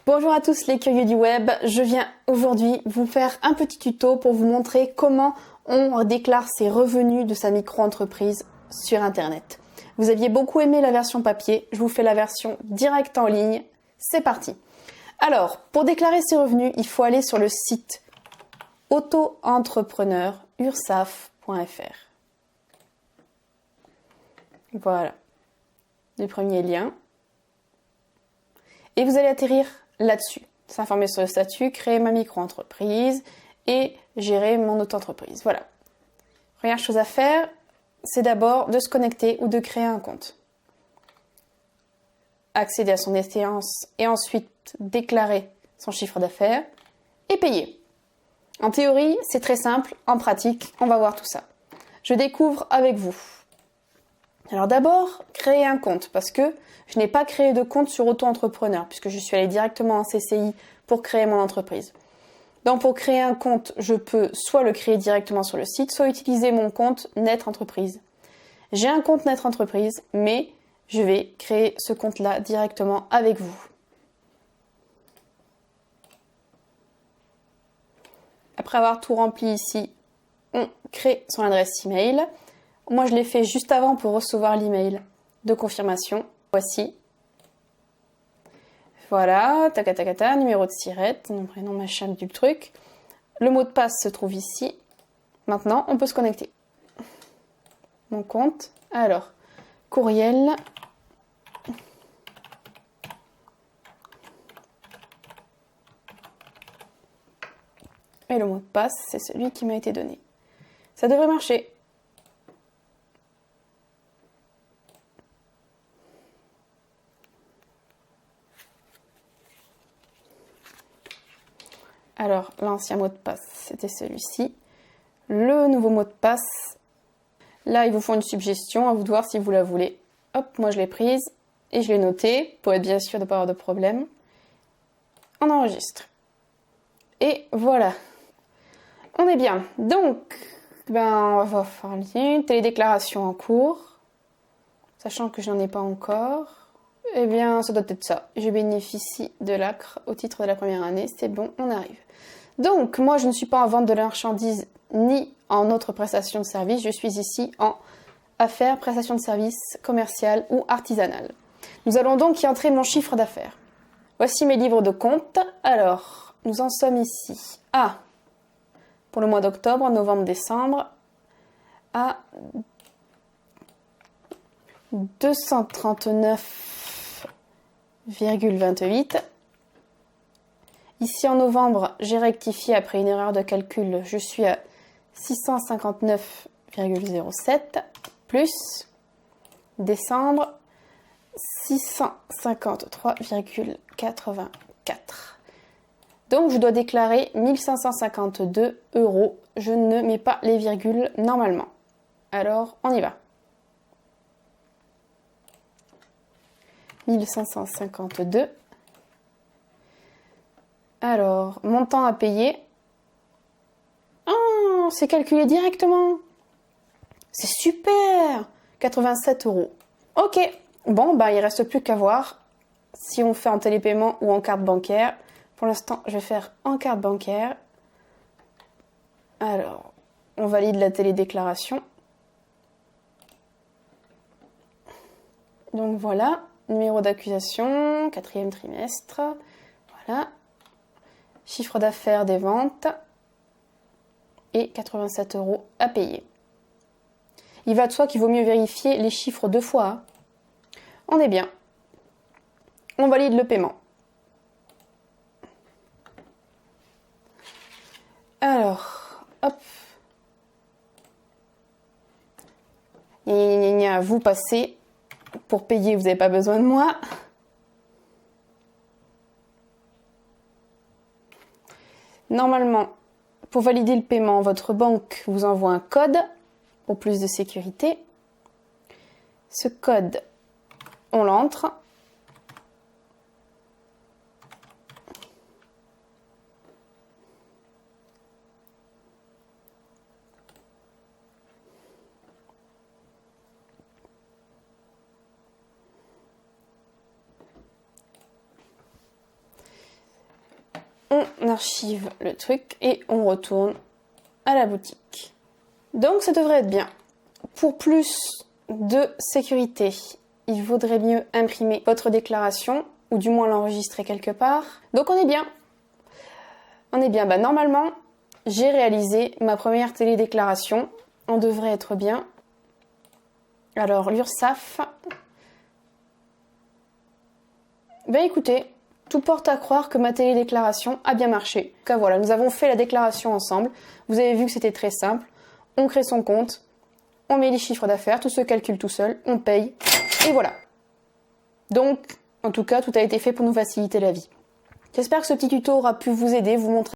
Bonjour à tous les curieux du web, je viens aujourd'hui vous faire un petit tuto pour vous montrer comment on déclare ses revenus de sa micro-entreprise sur internet. Vous aviez beaucoup aimé la version papier, je vous fais la version directe en ligne, c'est parti. Alors, pour déclarer ses revenus, il faut aller sur le site auto-entrepreneur-ursaf.fr. Voilà, le premier lien. Et vous allez atterrir là-dessus. S'informer sur le statut, créer ma micro-entreprise et gérer mon auto-entreprise. Voilà. Première chose à faire, c'est d'abord de se connecter ou de créer un compte. Accéder à son échéance et ensuite déclarer son chiffre d'affaires et payer. En théorie, c'est très simple. En pratique, on va voir tout ça. Je découvre avec vous. Alors d'abord, créer un compte parce que je n'ai pas créé de compte sur auto-entrepreneur puisque je suis allée directement en CCI pour créer mon entreprise. Donc pour créer un compte, je peux soit le créer directement sur le site, soit utiliser mon compte Net Entreprise. J'ai un compte Net Entreprise, mais je vais créer ce compte-là directement avec vous. Après avoir tout rempli ici, on crée son adresse email. Moi, je l'ai fait juste avant pour recevoir l'email de confirmation. Voici. Voilà, tacatacata, numéro de sirette, nom, prénom, machin du truc. Le mot de passe se trouve ici. Maintenant, on peut se connecter. Mon compte. Alors, courriel. Et le mot de passe, c'est celui qui m'a été donné. Ça devrait marcher. Alors, l'ancien mot de passe, c'était celui-ci. Le nouveau mot de passe, là, ils vous font une suggestion, à vous de voir si vous la voulez. Hop, moi je l'ai prise et je l'ai notée pour être bien sûr de ne pas avoir de problème. On enregistre. Et voilà. On est bien. Donc, on va faire une télédéclaration en cours. Sachant que je n'en ai pas encore. Eh bien, ça doit être ça. Je bénéficie de l'ACRE au titre de la première année. C'est bon, on arrive. Donc, moi, je ne suis pas en vente de marchandises ni en autre prestation de service. Je suis ici en affaires, prestation de services commerciales ou artisanales. Nous allons donc y entrer mon chiffre d'affaires. Voici mes livres de compte. Alors, nous en sommes ici pour le mois d'octobre, novembre, décembre, à 239,28. Ici en novembre, j'ai rectifié après une erreur de calcul, je suis à 659,07 plus décembre 653,84. Donc je dois déclarer 1552 €. Je ne mets pas les virgules normalement. Alors on y va. 1552. Alors, montant à payer. Oh, c'est calculé directement. C'est super. 87 €. Ok. Bon, il reste plus qu'à voir si on fait en télépaiement ou en carte bancaire. Pour l'instant, je vais faire en carte bancaire. Alors, on valide la télédéclaration. Donc voilà. Numéro d'accusation, 4e trimestre, voilà. Chiffre d'affaires des ventes et 87 € à payer. Il va de soi qu'il vaut mieux vérifier les chiffres 2 fois. Hein. On est bien. On valide le paiement. Alors, hop. Vous passez. Pour payer, vous n'avez pas besoin de moi. Normalement, pour valider le paiement, votre banque vous envoie un code pour plus de sécurité. Ce code, on l'entre. on archive le truc et on retourne à la boutique. Donc ça devrait être bien. Pour plus de sécurité, il vaudrait mieux imprimer votre déclaration ou du moins l'enregistrer quelque part. Donc on est bien. On est bien. Bah, normalement, j'ai réalisé ma première télédéclaration. On devrait être bien. Alors l'URSSAF. Ben écoutez, tout porte à croire que ma télédéclaration a bien marché. En tout cas voilà, nous avons fait la déclaration ensemble. Vous avez vu que c'était très simple. On crée son compte, on met les chiffres d'affaires, tout se calcule tout seul, on paye, et voilà. Donc, en tout cas, tout a été fait pour nous faciliter la vie. J'espère que ce petit tuto aura pu vous aider, vous montrer